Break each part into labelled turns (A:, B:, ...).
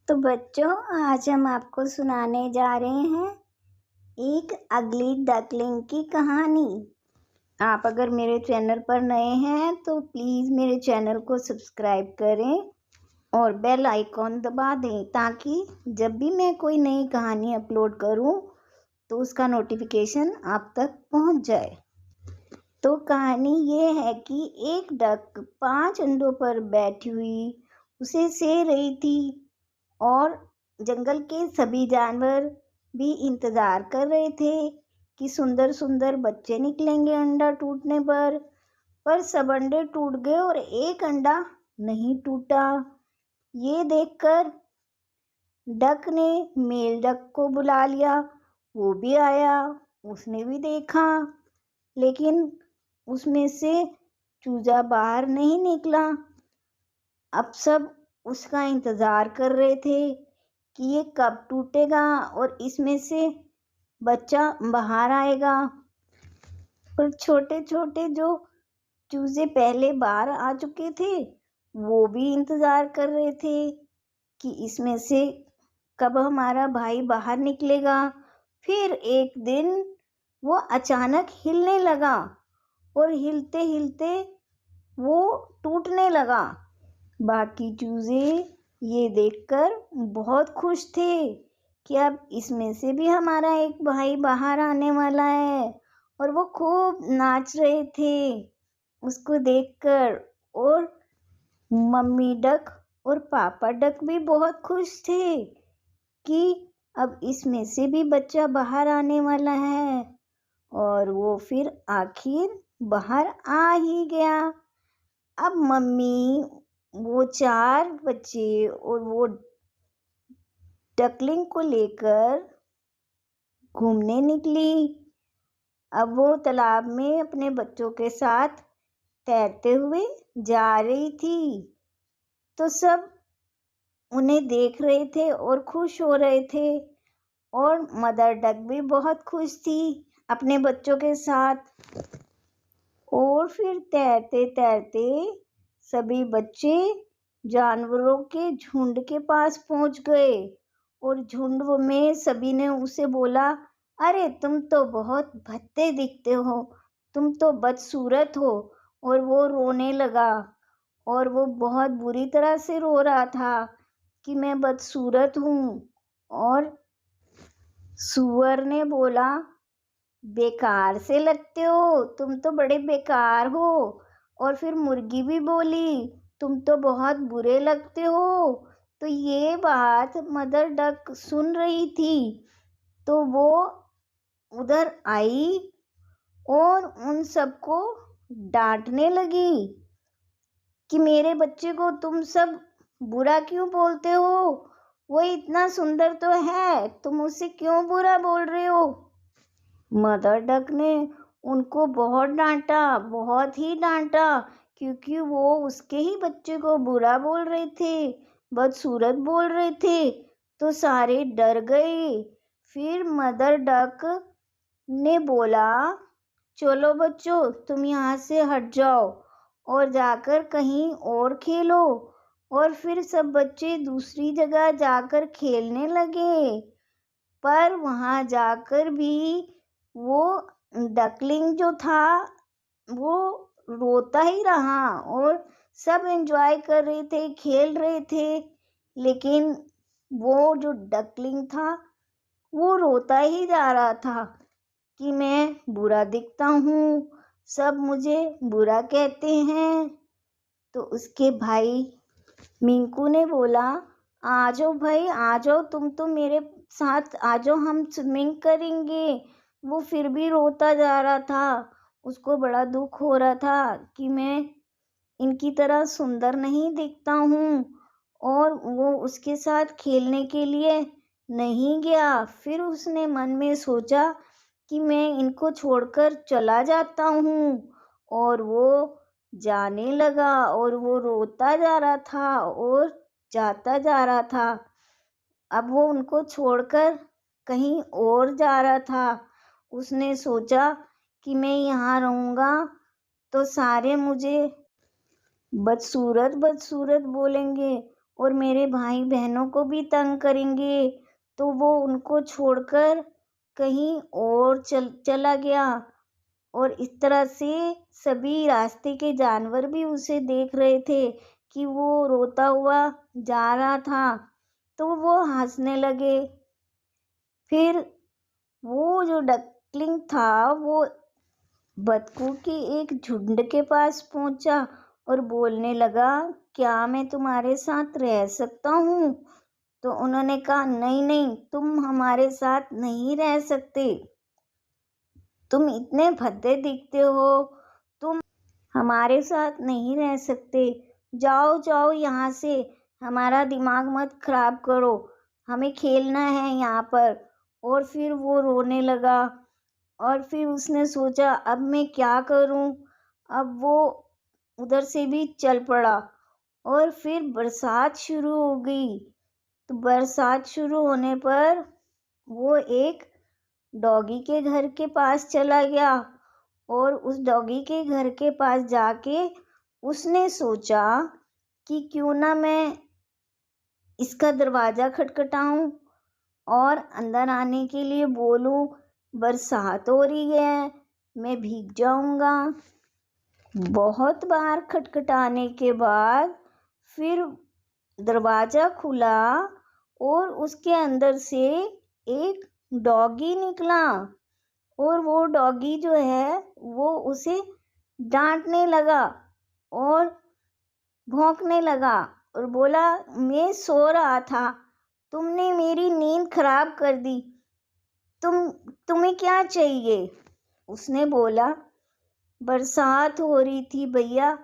A: तो बच्चों, आज हम आपको सुनाने जा रहे हैं एक अगली डकलिंग की कहानी। आप अगर मेरे चैनल पर नए हैं तो प्लीज़ मेरे चैनल को सब्सक्राइब करें और बेल आइकॉन दबा दें ताकि जब भी मैं कोई नई कहानी अपलोड करूं तो उसका नोटिफिकेशन आप तक पहुंच जाए। तो कहानी ये है कि एक डक 5 अंडों पर बैठी हुई उसे सेह रही थी और जंगल के सभी जानवर भी इंतजार कर रहे थे कि सुंदर सुंदर बच्चे निकलेंगे अंडा टूटने पर सब अंडे टूट गए और एक अंडा नहीं टूटा। ये देखकर डक ने मेल डक को बुला लिया। वो भी आया, उसने भी देखा, लेकिन उसमें से चूजा बाहर नहीं निकला। अब सब उसका इंतजार कर रहे थे कि ये कब टूटेगा और इसमें से बच्चा बाहर आएगा। और छोटे छोटे जो चूजे पहले बाहर आ चुके थे वो भी इंतजार कर रहे थे कि इसमें से कब हमारा भाई बाहर निकलेगा। फिर एक दिन वो अचानक हिलने लगा और हिलते हिलते वो टूटने लगा। बाकी चूजे ये देखकर बहुत खुश थे कि अब इसमें से भी हमारा एक भाई बाहर आने वाला है और वो खूब नाच रहे थे उसको देखकर। और मम्मी डक और पापा डक भी बहुत खुश थे कि अब इसमें से भी बच्चा बाहर आने वाला है। और वो फिर आखिर बाहर आ ही गया। अब मम्मी वो 4 बच्चे और वो डकलिंग को लेकर घूमने निकली। अब वो तालाब में अपने बच्चों के साथ तैरते हुए जा रही थी तो सब उन्हें देख रहे थे और खुश हो रहे थे। और मदर डक भी बहुत खुश थी अपने बच्चों के साथ। और फिर तैरते तैरते सभी बच्चे जानवरों के झुंड के पास पहुंच गए और झुंड में सभी ने उसे बोला, अरे तुम तो बहुत भद्दे दिखते हो, तुम तो बदसूरत हो। और वो रोने लगा और वो बहुत बुरी तरह से रो रहा था कि मैं बदसूरत हूँ। और सूअर ने बोला, बेकार से लगते हो, तुम तो बड़े बेकार हो। और फिर मुर्गी भी बोली, तुम तो बहुत बुरे लगते हो। तो ये बात मदर डक सुन रही थी तो वो उधर आई और उन सबको डांटने लगी कि मेरे बच्चे को तुम सब बुरा क्यों बोलते हो, वो इतना सुंदर तो है, तुम उसे क्यों बुरा बोल रहे हो। मदर डक ने उनको बहुत डांटा, बहुत ही डांटा, क्योंकि वो उसके ही बच्चे को बुरा बोल रहे थे, बदसूरत बोल रहे थे। तो सारे डर गए। फिर मदर डक ने बोला, चलो बच्चों तुम यहाँ से हट जाओ और जाकर कहीं और खेलो। और फिर सब बच्चे दूसरी जगह जाकर खेलने लगे। पर वहाँ जाकर भी वो डकलिंग जो था वो रोता ही रहा और सब एंजॉय कर रहे थे, खेल रहे थे, लेकिन वो जो डकलिंग था वो रोता ही जा रहा था कि मैं बुरा दिखता हूँ, सब मुझे बुरा कहते हैं। तो उसके भाई मिंकू ने बोला, आ जाओ भाई, आ जाओ, तुम तो मेरे साथ आ जाओ, हम स्विमिंग करेंगे। वो फिर भी रोता जा रहा था, उसको बड़ा दुख हो रहा था कि मैं इनकी तरह सुंदर नहीं दिखता हूँ और वो उसके साथ खेलने के लिए नहीं गया। फिर उसने मन में सोचा कि मैं इनको छोड़कर चला जाता हूँ और वो जाने लगा और वो रोता जा रहा था और जाता जा रहा था। अब वो उनको छोड़कर कहीं और जा रहा था। उसने सोचा कि मैं यहाँ रहूँगा तो सारे मुझे बदसूरत बदसूरत बोलेंगे और मेरे भाई बहनों को भी तंग करेंगे, तो वो उनको छोड़कर कहीं और चला गया। और इस तरह से सभी रास्ते के जानवर भी उसे देख रहे थे कि वो रोता हुआ जा रहा था, तो वो हंसने लगे। फिर वो जो डकलिंग था वो बतखों के एक झुंड के पास पहुंचा और बोलने लगा, क्या मैं तुम्हारे साथ रह सकता हूँ? तो उन्होंने कहा, नहीं नहीं, तुम हमारे साथ नहीं रह सकते, तुम इतने भद्दे दिखते हो, तुम हमारे साथ नहीं रह सकते, जाओ जाओ यहाँ से, हमारा दिमाग मत खराब करो, हमें खेलना है यहाँ पर। और फिर वो रोने लगा। और फिर उसने सोचा, अब मैं क्या करूं? अब वो उधर से भी चल पड़ा। और फिर बरसात शुरू हो गई। तो बरसात शुरू होने पर वो एक डॉगी के घर के पास चला गया। और उस डॉगी के घर के पास जाके उसने सोचा कि क्यों ना मैं इसका दरवाज़ा खटखटाऊं और अंदर आने के लिए बोलूं, बरसात हो रही है, मैं भीग जाऊंगा। बहुत बार खटखटाने के बाद फिर दरवाज़ा खुला और उसके अंदर से एक डॉगी निकला। और वो डॉगी जो है वो उसे डांटने लगा और भौंकने लगा और बोला, मैं सो रहा था, तुमने मेरी नींद खराब कर दी, तुम्हें क्या चाहिए? उसने बोला, बरसात हो रही थी भैया,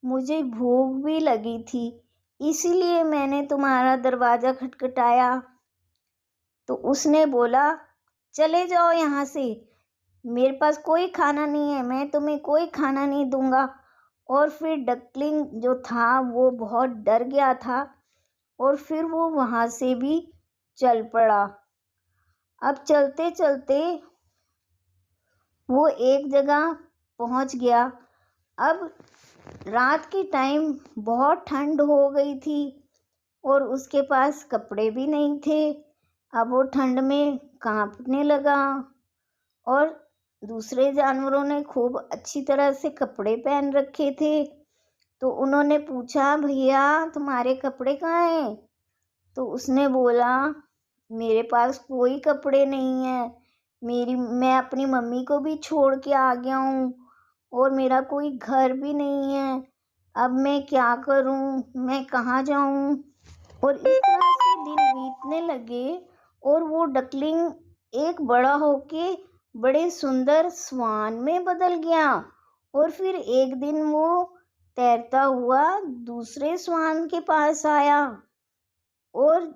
A: मुझे भूख भी लगी थी, इसीलिए मैंने तुम्हारा दरवाज़ा खटखटाया। तो उसने बोला, चले जाओ यहाँ से, मेरे पास कोई खाना नहीं है, मैं तुम्हें कोई खाना नहीं दूंगा। और फिर डकलिंग जो था वो बहुत डर गया था और फिर वो वहाँ से भी चल पड़ा। अब चलते चलते वो एक जगह पहुँच गया। अब रात के टाइम बहुत ठंड हो गई थी और उसके पास कपड़े भी नहीं थे। अब वो ठंड में कांपने लगा और दूसरे जानवरों ने खूब अच्छी तरह से कपड़े पहन रखे थे। तो उन्होंने पूछा, भैया तुम्हारे कपड़े कहाँ हैं? तो उसने बोला, मेरे पास कोई कपड़े नहीं है, मैं अपनी मम्मी को भी छोड़ के आ गया हूँ और मेरा कोई घर भी नहीं है, अब मैं क्या करूँ, मैं कहाँ जाऊँ? और इस तरह से दिन बीतने लगे और वो डकलिंग एक बड़ा होके बड़े सुंदर स्वान में बदल गया। और फिर एक दिन वो तैरता हुआ दूसरे स्वान के पास आया और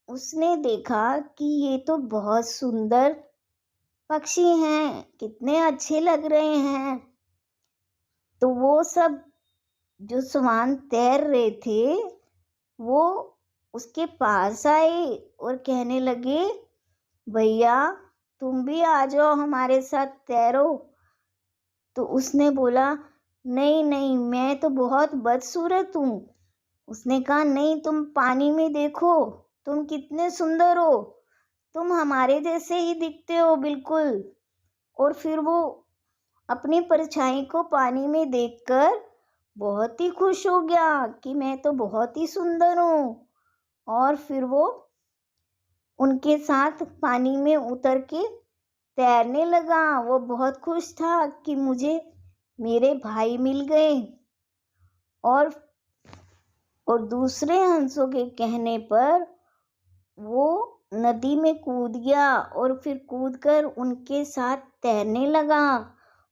A: उसने देखा कि ये तो बहुत सुंदर पक्षी हैं, कितने अच्छे लग रहे हैं। तो वो सब जो स्वान तैर रहे थे वो उसके पास आए और कहने लगे, भैया तुम भी आ जाओ हमारे साथ तैरो। तो उसने बोला, नहीं नहीं, मैं तो बहुत बदसूरत हूँ। उसने कहा, नहीं, तुम पानी में देखो, तुम कितने सुंदर हो, तुम हमारे जैसे ही दिखते हो बिल्कुल। और फिर वो अपनी परछाई को पानी में देखकर बहुत ही खुश हो गया कि मैं तो बहुत ही सुंदर हूँ। और फिर वो उनके साथ पानी में उतर के तैरने लगा। वो बहुत खुश था कि मुझे मेरे भाई मिल गए। और दूसरे हंसों के कहने पर वो नदी में कूद गया और फिर कूदकर उनके साथ तैरने लगा।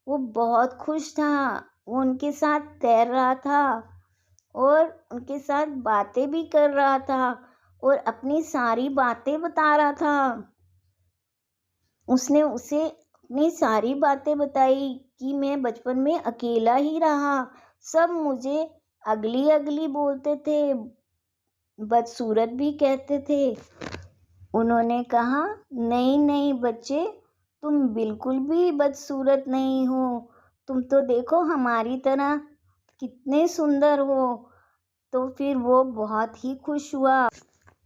A: वो बहुत खुश था, वो उनके साथ तैर रहा था और उनके साथ बातें भी कर रहा था और अपनी सारी बातें बता रहा था। उसने उसे अपनी सारी बातें बताई कि मैं बचपन में अकेला ही रहा, सब मुझे अगली अगली बोलते थे, बदसूरत भी कहते थे। उन्होंने कहा, नहीं नहीं बच्चे, तुम बिल्कुल भी बदसूरत नहीं हो, तुम तो देखो हमारी तरह कितने सुंदर हो। तो फिर वो बहुत ही खुश हुआ।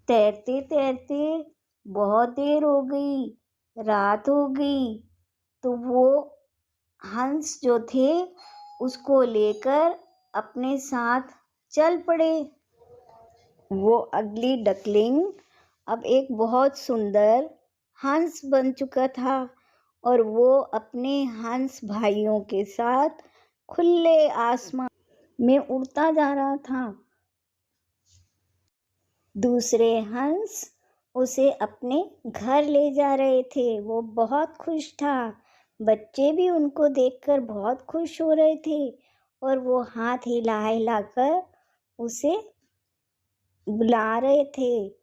A: तैरते तैरते बहुत देर हो गई, रात हो गई, तो वो हंस जो थे उसको लेकर अपने साथ चल पड़े। वो अगली डकलिंग अब एक बहुत सुंदर हंस बन चुका था और वो अपने हंस भाइयों के साथ खुले आसमान में उड़ता जा रहा था। दूसरे हंस उसे अपने घर ले जा रहे थे। वो बहुत खुश था। बच्चे भी उनको देखकर बहुत खुश हो रहे थे और वो हाथ हिला हिलाकर उसे बुला रहे थे।